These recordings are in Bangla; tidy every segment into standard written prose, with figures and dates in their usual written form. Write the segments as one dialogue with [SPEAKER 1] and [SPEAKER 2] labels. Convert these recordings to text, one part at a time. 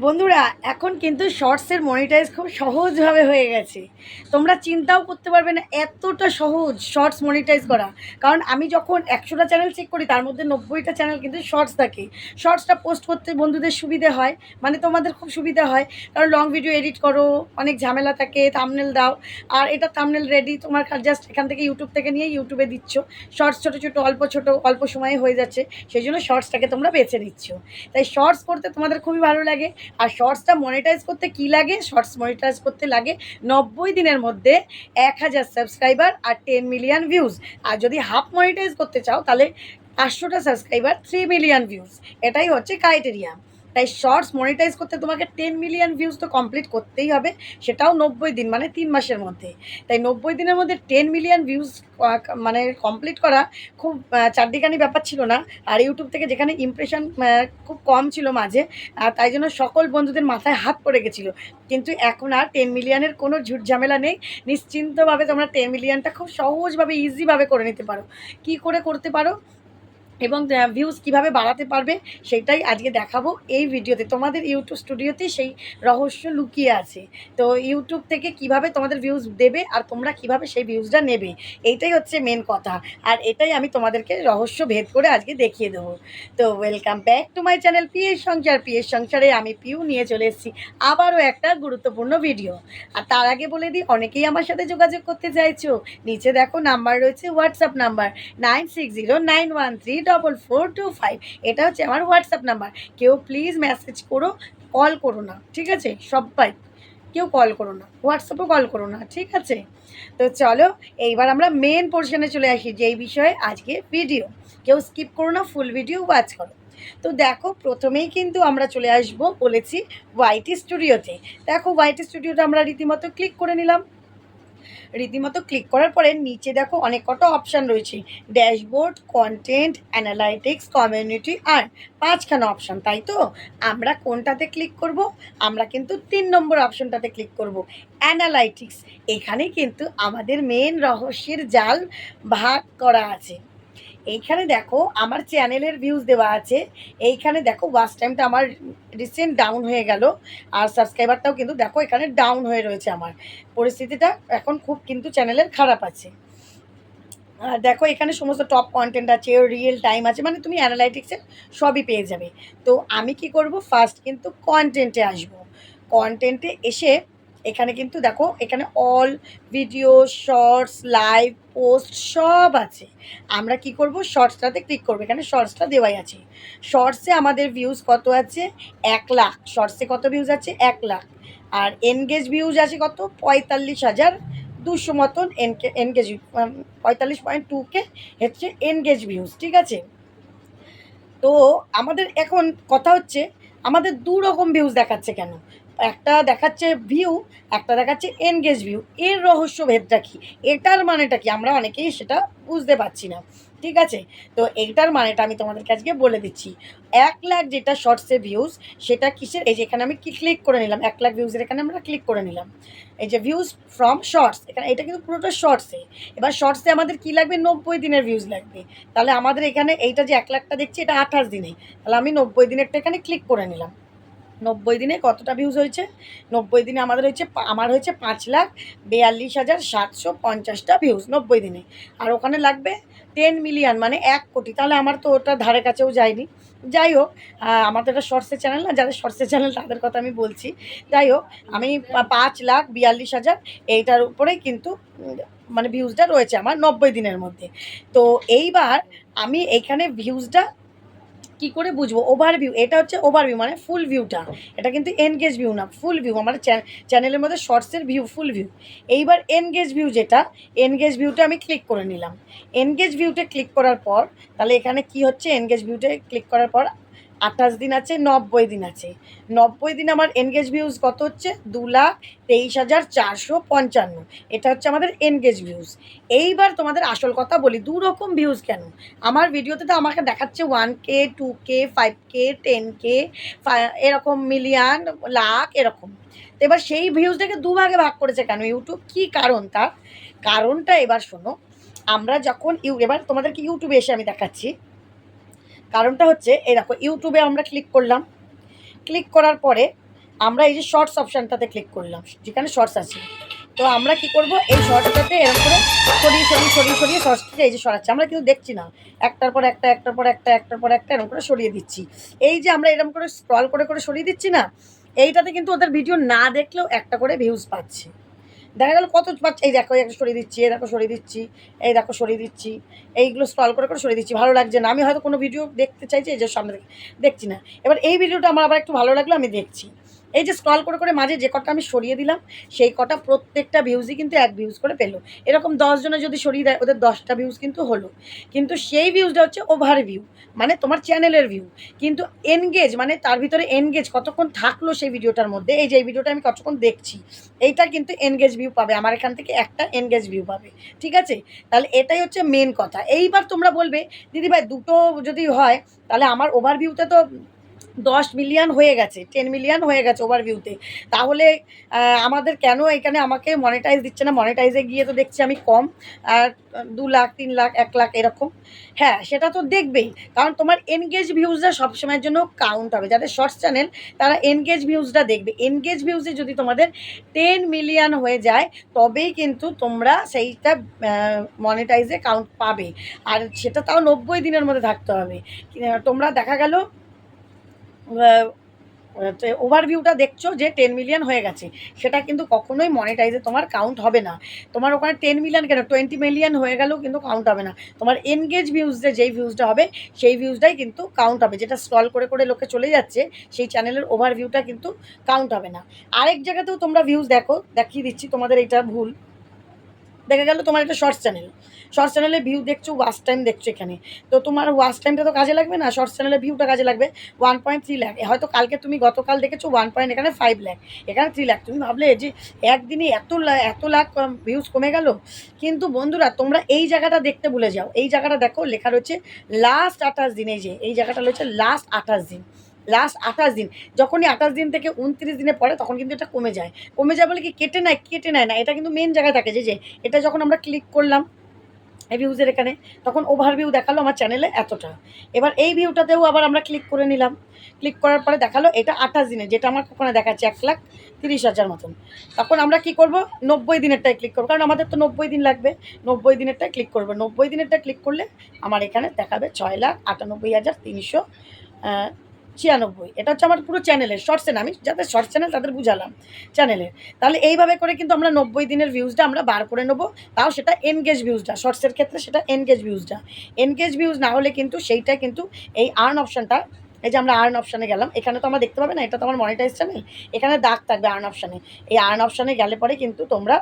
[SPEAKER 1] বন্ধুরা, এখন কিন্তু শর্টসের মনিটাইজ খুব সহজভাবে হয়ে গেছে। তোমরা চিন্তাও করতে পারবে না এতটা সহজ শর্টস মনিটাইজ করা। কারণ আমি যখন ১০০টা চ্যানেল চেক করি তার মধ্যে ৯০টা চ্যানেল কিন্তু শর্টস থাকে। শর্টসটা পোস্ট করতে বন্ধুদের সুবিধে হয়, মানে তোমাদের খুব সুবিধা হয়। কারণ লং ভিডিও এডিট করো, অনেক ঝামেলা থাকে, থাম্বনেল দাও। আর এটা থাম্বনেল রেডি তোমার জাস্ট এখান থেকে ইউটিউব থেকে নিয়ে ইউটিউবে দিচ্ছ। শর্টস ছোটো ছোটো অল্প সময়ে হয়ে যাচ্ছে, সেই জন্য শর্টসটাকে তোমরা বেছে নিচ্ছ। তাই শর্টস করতে তোমাদের খুবই ভালো লাগে। আর শর্টসটা মনিটাইজ করতে কি লাগে? শর্টস মনিটাইজ করতে লাগে ৯০ দিনের মধ্যে ১,০০০ সাবস্ক্রাইবার আর ১০ মিলিয়ন ভিউজ। আর যদি হাফ মনিটাইজ করতে চাও তাহলে ৫০০টা সাবস্ক্রাইবার, ৩ মিলিয়ন ভিউজ। এটাই হচ্ছে ক্রাইটেরিয়া। তাই শর্টস মনিটাইজ করতে তোমাকে ১০ মিলিয়ন ভিউজ তো কমপ্লিট করতেই হবে, সেটাও ৯০ দিন মানে ৩ মাসের মধ্যে। তাই ৯০ দিনের মধ্যে ১০ মিলিয়ন ভিউজ মানে কমপ্লিট করা খুব চারদিকানি ব্যাপার ছিল না। আর ইউটিউব থেকে যেখানে ইমপ্রেশন খুব কম ছিল মাঝে, তাই জন্য সকল বন্ধুদের মাথায় হাত পড়ে গেছিলো। কিন্তু এখন আর ১০ মিলিয়নের কোনো ঝুট ঝামেলা নেই। নিশ্চিন্তভাবে তোমরা ১০ মিলিয়নটা খুব সহজভাবে ইজিভাবে করে নিতে পারো। কী করে করতে পারো এবং ভিউজ কীভাবে বাড়াতে পারবে সেটাই আজকে দেখাবো এই ভিডিওতে। তোমাদের ইউটিউব স্টুডিওতেই সেই রহস্য লুকিয়ে আছে। তো ইউটিউব থেকে কিভাবে তোমাদের ভিউজ দেবে আর তোমরা কিভাবে সেই ভিউজটা নেবে, এইটাই হচ্ছে মেন কথা। আর এটাই আমি তোমাদেরকে রহস্য ভেদ করে আজকে দেখিয়ে দেবো। তো welcome back to my channel PS সংসার। পিএস সংসারে আমি পিউ নিয়ে চলে এসেছি আবারও একটা গুরুত্বপূর্ণ ভিডিও। আর তার আগে বলে দিই, অনেকেই আমার সাথে যোগাযোগ করতে চাইছো, নিচে দেখো নাম্বার রয়েছে, হোয়াটসঅ্যাপ নাম্বার 9609134425। এটা হচ্ছে আমার হোয়াটসঅ্যাপ নাম্বার। কেউ প্লিজ মেসেজ করো, কল করো না, ঠিক আছে? সবাই কেউ কল করো না, হোয়াটসঅ্যাপেও কল করো না, ঠিক আছে? তো চলো এইবার আমরা মেন পোর্শনে চলে আসি, যেই বিষয়ে আজকে ভিডিও। কেউ স্কিপ করো না, ফুল ভিডিও ওয়াচ করো। তো দেখো, প্রথমেই কিন্তু আমরা চলে আসবো বলেছি ওয়াইটি স্টুডিওতে। দেখো ওয়াইটি স্টুডিওটা আমরা রীতিমতো ক্লিক করে নিলাম। রীতিমতো ক্লিক করার পরে নিচে দেখো অনেক কটা অপশান রয়েছে, ড্যাশবোর্ড, কন্টেন্ট, অ্যানালাইটিক্স, কমিউনিটি আর ৫খানা অপশান, তাই তো? আমরা কোনটাতে ক্লিক করব? আমরা কিন্তু ৩ নম্বর অপশানটাতে ক্লিক করব, অ্যানালাইটিক্স। এখানে কিন্তু আমাদের মেন রহস্যের জাল ভাগ করা আছে। এইখানে দেখো আমার চ্যানেলের ভিউজ দেওয়া আছে। এইখানে দেখো ওয়াচ টাইমটা আমার রিসেন্ট ডাউন হয়ে গেল। আর সাবস্ক্রাইবারটাও কিন্তু দেখো এখানে ডাউন হয়ে রয়েছে। আমার পরিস্থিতিটা এখন খুব কিন্তু চ্যানেলের খারাপ আছে। আর দেখো এখানে সমস্ত টপ কন্টেন্ট আছে, রিয়েল টাইম আছে, মানে তুমি অ্যানালাইটিক্সে সবই পেয়ে যাবে। তো আমি কি করব, ফার্স্ট কিন্তু কন্টেন্টে আসব। কন্টেন্টে এসে এখানে কিন্তু দেখো এখানে all video, shorts, live, post সব আছে। আমরা কি করব, শর্টসটাতে ক্লিক করবো। এখানে শর্টসটা দেওয়াই আছে। শর্টসে আমাদের ভিউজ কত আছে? ১,০০,০০০। শর্টসে কত ভিউজ আছে? ১,০০,০০০। আর এনগেজ ভিউজ আছে কত? ৪৫,২০০ মতন এনগেজ, ৪৫.2K হচ্ছে এনগেজ ভিউজ, ঠিক আছে? তো আমাদের এখন কথা হচ্ছে, আমাদের দু রকম ভিউজ দেখাচ্ছে কেন? একটা দেখাচ্ছে ভিউ, একটা দেখাচ্ছে এনগেজ ভিউ। এর রহস্য ভেদটা কী? এটার মানেটা কি? আমরা অনেকেই সেটা বুঝতে পারছি না, ঠিক আছে? তো এইটার মানেটা আমি তোমাদেরকে আজকে বলে দিচ্ছি। ১,০০,০০০ যেটা শর্টসে ভিউজ, সেটা কিসের? এই যে এখানে আমি ক্লিক করে নিলাম, ১,০০,০০০ ভিউজের এখানে আমরা ক্লিক করে নিলাম। এই যে ভিউজ ফ্রম শর্টস, এখানে এটা কিন্তু পুরোটা শর্টসে। এবার শর্টসে আমাদের কী লাগবে? ৯০ দিনের ভিউজ লাগবে। তাহলে আমাদের এখানে এইটা যে ১,০০,০০০টা দেখছি, এটা ২৮ দিনে। তাহলে আমি ৯০ দিনেরটা এখানে ক্লিক করে নিলাম। ৯০ দিনে কতটা ভিউজ হয়েছে? ৯০ দিনে আমাদের হয়েছে, আমার হয়েছে ৫,৪২,৭৫০টা ভিউজ ৯০ দিনে। আর ওখানে লাগবে ১০ মিলিয়ন মানে ১,০০,০০,০০০। তাহলে আমার তো ওটা ধারে কাছেও যায়নি। যাই হোক, আমার তো এটা শর্টসের চ্যানেল না, যাদের শর্টসের চ্যানেল তাদের কথা আমি বলছি। যাই হোক, আমি ৫,৪২,০০০ এইটার উপরেই কিন্তু মানে ভিউজটা রয়েছে আমার ৯০ দিনের মধ্যে। তো এইবার আমি এইখানে ভিউজটা কী করে বুঝবো? ওভারভিউ, এটা হচ্ছে ওভারভিউ মানে ফুল ভিউটা। এটা কিন্তু এনগেজ ভিউ না, ফুল ভিউ। আমার চ্যানেলের মধ্যে শর্টসের ভিউ ফুল ভিউ। এইবার এনগেজ ভিউ যেটা, এনগেজ ভিউটা আমি ক্লিক করে নিলাম। এনগেজ ভিউতে ক্লিক করার পর তাহলে এখানে কি হচ্ছে, এনগেজ ভিউতে ক্লিক করার পর ২৮ দিন আছে, ৯০ দিন আছে। ৯০ দিন আমার এনগেজ ভিউজ কত হচ্ছে? ২,২৩,৪৫৫। এটা হচ্ছে আমাদের এনগেজ ভিউজ। এইবার তোমাদের আসল কথা বলি, দু রকম ভিউজ কেন? আমার ভিডিওতে তো আমাকে দেখাচ্ছে 1K, 2K, 5K, 10K, এরকম মিলিয়ন, লাখ এরকম। তো এবার সেই ভিউজটাকে দুভাগে ভাগ করেছে কেন ইউটিউব? কী কারণ তার? কারণটা এবার শোনো। আমরা যখন এবার তোমাদেরকে ইউটিউবে এসে আমি দেখাচ্ছি। কারণটা হচ্ছে এই দেখো, ইউটিউবে আমরা ক্লিক করলাম। ক্লিক করার পরে আমরা এই যে শর্টস অপশানটাতে ক্লিক করলাম, যেখানে শর্টস আছে। তো আমরা কি করব, এই শর্টসটাতে এরকম করে সরিয়ে শর্টসটাকে এই যে সরাচ্ছি। আমরা কিন্তু দেখছি না, একটার পর একটা এরকম করে সরিয়ে দিচ্ছি। এই যে আমরা এরকম করে স্ক্রল করে সরিয়ে দিচ্ছি না, এইটাতে কিন্তু ওদের ভিডিও না দেখলেও একটা করে ভিউজ পাচ্ছে। দেখা গেল কত পাচ্ছে, এই দেখো একটা সরিয়ে দিচ্ছি, এই দেখো সরিয়ে দিচ্ছি, এই দেখো সরিয়ে দিচ্ছি, এইগুলো স্ক্রল করে সরিয়ে দিচ্ছি। ভালো লাগছে না, আমি হয়তো কোনো ভিডিও দেখতে চাইছি, এই যে সামনে দেখছি না, এবার এই ভিডিওটা আমার আবার একটু ভালো লাগলো, আমি দেখছি। এই যে স্ক্রল করে মাঝে যে কটা আমি সরিয়ে দিলাম, সেই কটা প্রত্যেকটা ভিউজই কিন্তু 1 ভিউজ করে পেলো। এরকম 10 জনে যদি সরিয়ে দেয়, ওদের 10টা ভিউজ কিন্তু হলো। কিন্তু সেই ভিউজটা হচ্ছে ওভার ভিউ, মানে তোমার চ্যানেলের ভিউ। কিন্তু এনগেজ মানে তার ভিতরে এনগেজ কতক্ষণ থাকলো সেই ভিডিওটার মধ্যে, এই যে এই ভিডিওটা আমি কতক্ষণ দেখছি, এইটা কিন্তু এনগেজ ভিউ পাবে, আমার এখান থেকে একটা এনগেজ ভিউ পাবে। ঠিক আছে, তাহলে এটাই হচ্ছে মেন কথা। এইবার তোমরা বলবে দিদিভাই দুটো যদি হয়, তাহলে আমার ওভারভিউতে তো 10 মিলিয়ন হয়ে গেছে, 10 মিলিয়ন হয়ে গেছে ওভারভিউতে, তাহলে আমাদের কেন এখানে আমাকে মনিটাইজ দিচ্ছে না? মনিটাইজে গিয়ে তো দেখছি আমি কম, আর 2 লাখ 3 লাখ 1 লাখ এরকম। হ্যাঁ, সেটা তো দেখবেই, কারণ তোমার এনগেজ ভিউজটা সবসময়ের জন্য কাউন্ট হবে। যাদের শর্টস চ্যানেল তারা এনগেজ ভিউজটা দেখবে। এনগেজ ভিউজে যদি তোমাদের 10 মিলিয়ন হয়ে যায়, তবেই কিন্তু তোমরা সেইটা মনিটাইজে কাউন্ট পাবে। আর সেটা তাও 90 দিনের মধ্যে থাকতে হবে। তোমরা দেখা গেল ওভারভিউটা দেখছো যে 10 মিলিয়ন হয়ে গেছে, সেটা কিন্তু কখনোই মনিটাইজে তোমার কাউন্ট হবে না। তোমার ওখানে 10 মিলিয়ন কেন, 20 মিলিয়ন হয়ে গেলেও কিন্তু কাউন্ট হবে না। তোমার এনগেজ ভিউজে যেই ভিউজটা হবে, সেই ভিউজটাই কিন্তু কাউন্ট হবে। যেটা স্ক্রল করে লোকে চলে যাচ্ছে, সেই চ্যানেলের ওভারভিউটা কিন্তু কাউন্ট হবে না। আরেক জায়গাতেও তোমরা ভিউজ দেখো, দেখিয়ে দিচ্ছি, তোমাদের এটা ভুল। দেখা গেল তোমার একটা শর্টস চ্যানেলে ভিউ দেখছো, ওয়াচ টাইম দেখছো এখানে, তো তোমার ওয়াচ টাইমটা তো কাজে লাগবে না, শর্টস চ্যানেলে ভিউটা কাজে লাগবে। 1.3 লাখ, হয়তো কালকে তুমি গতকাল দেখেছো 1.5 লাখ, এখানে 3 লাখ। তুমি ভাবলে যে একদিনে এত লাখ ভিউজ কমে গেল। কিন্তু বন্ধুরা, তোমরা এই জায়গাটা দেখতে ভুলে যাও। এই জায়গাটা দেখো, লেখা রয়েছে লাস্ট 28 দিন। এই যে এই জায়গাটা রয়েছে লাস্ট 28 দিন। লাস্ট 28 দিন, যখনই 28 দিন থেকে 29 দিনে পড়ে, তখন কিন্তু এটা কমে যায়। বলে কি কেটে নেয় না, এটা কিন্তু মেন জায়গায় থাকে। যে এটা যখন আমরা ক্লিক করলাম এই ভিউজের এখানে, তখন ওভারভিউ দেখালো আমার চ্যানেলে এতটা। এবার এই ভিউটাতেও আবার আমরা ক্লিক করে নিলাম, ক্লিক করার পরে দেখালো এটা 28 দিনে, যেটা আমার ওখানে দেখাচ্ছে 1,30,000 মতন। তখন আমরা কি করব, 90 দিনেরটায় ক্লিক করবো, কারণ আমাদের তো 90 দিন লাগবে। 90 দিনেরটায় ক্লিক করবো। 90 দিনেরটা ক্লিক করলে আমার এখানে দেখাবে 6,98,300 96। এটা হচ্ছে আমার পুরো চ্যানেলের শর্টসে না, আমি যাদের শর্টস চ্যানেল তাদের বুঝালাম চ্যানেলের। তাহলে এইভাবে করে কিন্তু আমরা 90 দিনের ভিউজটা আমরা বার করে নেবো, তাও সেটা এনগেজ ভিউজটা। শর্টসের ক্ষেত্রে সেটা এনগেজ ভিউজটা। এনগেজ ভিউজ না হলে কিন্তু সেইটা কিন্তু এই আর্ন অপশানটা, এই যে আমরা আর্ন অপশানে গেলাম, এখানে তো আমরা দেখতে পাবে না, এটা তো আমার মনিটাইজ চ্যানেল, এখানে দাগ থাকবে আর্ন অপশানে। এই আর্ন অপশানে গেলে পরে কিন্তু তোমরা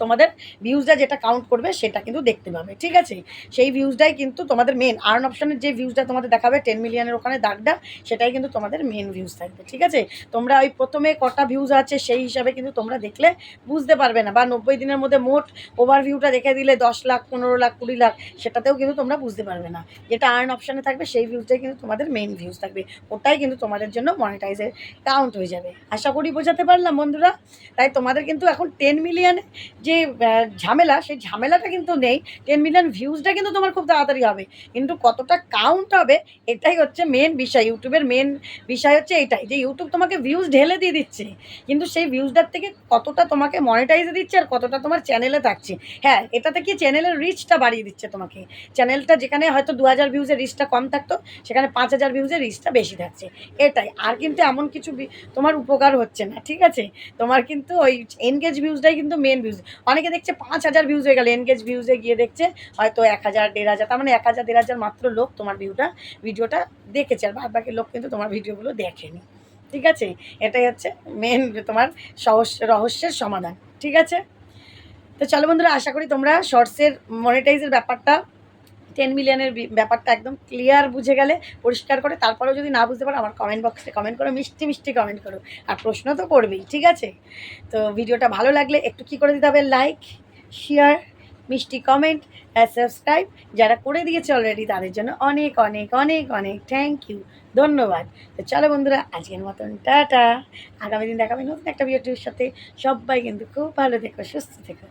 [SPEAKER 1] তোমাদের ভিউজটা যেটা কাউন্ট করবে সেটা কিন্তু দেখতে পাবে। ঠিক আছে, সেই ভিউজটাই কিন্তু তোমাদের মেন। আর্ন অপশানের যে ভিউজটা তোমাদের দেখাবে 10 মিলিয়নের ওখানে দাগটা, সেটাই কিন্তু তোমাদের মেন ভিউজ থাকবে। ঠিক আছে, তোমরা ওই প্রথমে কটা ভিউজ আছে সেই হিসাবে কিন্তু তোমরা দেখলে বুঝতে পারবে না, বা 90 দিনের মধ্যে মোট ওভারভিউটা দেখে দিলে 10 লাখ 15 লাখ 20 লাখ, সেটাতেও কিন্তু তোমরা বুঝতে পারবে না। যেটা আর্ন অপশানে থাকবে সেই ভিউজটাই কিন্তু তোমাদের মেন ভিউজ থাকবে, ওটাই কিন্তু তোমাদের জন্য মনিটাইজের কাউন্ট হয়ে যাবে। আশা করি বোঝাতে পারলাম বন্ধুরা। তাই তোমাদের কিন্তু এখন 10 মিলিয়নে যে ঝামেলা, সেই ঝামেলাটা কিন্তু নেই। 10 মিলিয়ন ভিউজটা কিন্তু তোমার খুব তাড়াতাড়ি হবে, কিন্তু কতটা কাউন্ট হবে এটাই হচ্ছে মেন বিষয়। ইউটিউবের মেন বিষয় হচ্ছে এইটাই, যে ইউটিউব তোমাকে ভিউজ ঢেলে দিয়ে দিচ্ছে, কিন্তু সেই ভিউজটার থেকে কতটা তোমাকে মনিটাইজে দিচ্ছে আর কতটা তোমার চ্যানেলে থাকছে। হ্যাঁ, এটাতে কি চ্যানেলের রিচটা বাড়িয়ে দিচ্ছে তোমাকে। চ্যানেলটা যেখানে হয়তো 2000 ভিউজের রিচটা কম থাকতো, সেখানে 5000 ভিউজের রিচটা বেশি থাকছে, এটাই। আর কিন্তু এমন কিছু তোমার উপকার হচ্ছে না। ঠিক আছে, তোমার কিন্তু ওই এনগেজ ভিউজটাই কিন্তু মেন ভিউজ। অনেকে দেখছে 5000 ভিউজ হয়ে গেলে, এনগেজ ভিউজে গিয়ে দেখছে হয়তো 1000 1500, তার মানে 1000 1500 মাত্র লোক তোমার ভিডিওটা দেখেছে, আর বাদ বাকি লোক কিন্তু তোমার ভিডিওগুলো দেখেনি। ঠিক আছে, এটাই হচ্ছে মেন তোমার রহস্যের সমাধান। ঠিক আছে, তো চলো বন্ধুরা, আশা করি তোমরা শর্টসের মনিটাইজের ব্যাপারটা, 10 মিলিয়নের ব্যাপারটা একদম ক্লিয়ার বুঝে গেলে, পরিষ্কার করে। তারপরেও যদি না বুঝতে পারো, আমার কমেন্ট বক্সে কমেন্ট করো, মিষ্টি কমেন্ট করো, আর প্রশ্ন তো করবেই। ঠিক আছে, তো ভিডিওটা ভালো লাগলে একটু কী করে দিতে হবে, লাইক, শেয়ার, মিষ্টি কমেন্ট আর সাবস্ক্রাইব। যারা করে দিয়েছে অলরেডি তাদের জন্য অনেক অনেক অনেক অনেক থ্যাংক ইউ, ধন্যবাদ। তো চলো বন্ধুরা, আজকের মতন টাটা। আগামী দিন দেখাবে নতুন একটা ভিডিওর সাথে। সবাই কিন্তু খুব ভালো থেকো, সুস্থ থেকো।